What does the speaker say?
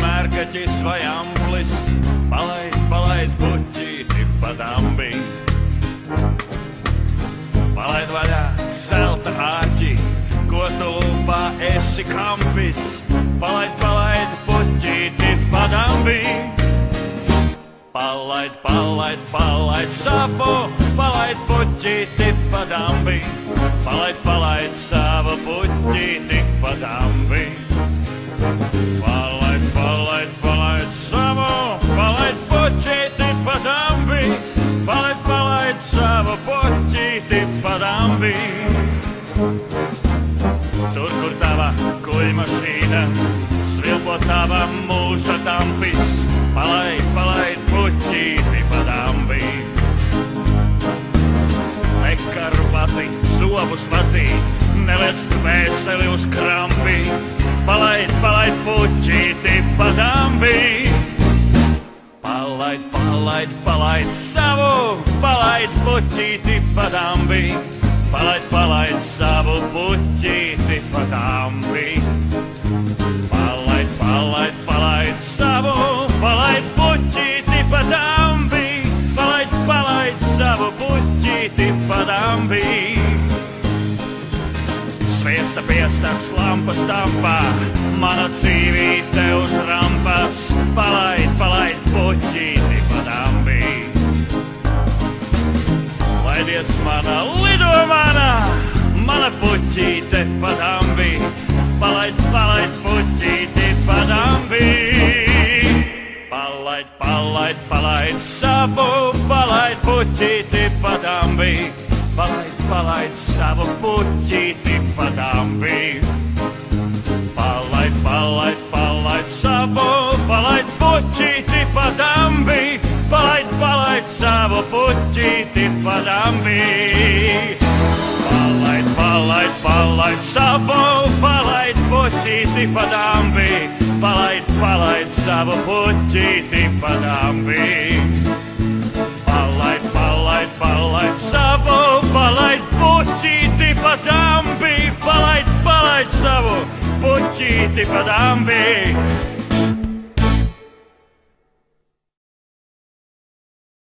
smērkaķis vai amplis, palaid, palaid puķīti pa dambi. Palaid vaļā zelta āķi, ko tu lūpā esi kampis, palaid, palaid puķīti pa dambi. Palaid, palaid, palaid savu, palaid puķīti pa dambi. Palaid, palaid savu puķīti pa dambi. Palaid, palaid, palaid savu, palaid puķīti pa dambi. Palaid, palaid savu puķīti pa dambi. Tur, kur tava kuļmašīna svilpo tava mūža dampis, palaid, palaid puķīti pa dambi. Nekaru vazi, zobus vadzī, neliec dvēseli uz krampi, palaid, palaid puķīti pa dambi. Palaid, palaid, palaid savu, palaid puķīti pa dambi. Palaid, palaid savu puķīti pa dambi. Palaid, palaid, palaid savu, palaid puķīti pa dambi. Palaid, palaid savu puķīti pa dambi. Sviesta piestas lampas tampā, mana dzīvīte uz rampas. Palaid, palaid puķīti pa dambi. Laidies mana, lido mana puķīte pa dambi. Palaid, palaid puķīti pa dambi. Palaid, palaid, palaid savu, palaid puķīti pa dambi. Palaid, palaid savu puķīti pa dambi. Palaid, palaid, palaid savu, palaid puķīti pa dambi. Palaid, palaid savu puķīti pa dambi. Palaid, palaid, palaid savu, palaid puķīti pa dambi. Palaid, palaid savu puķīti pa dambi. Palaid, palaid, palaid savu, palaid puķīti pa dambi. Palaid, palaid savu puķīti pa dambi.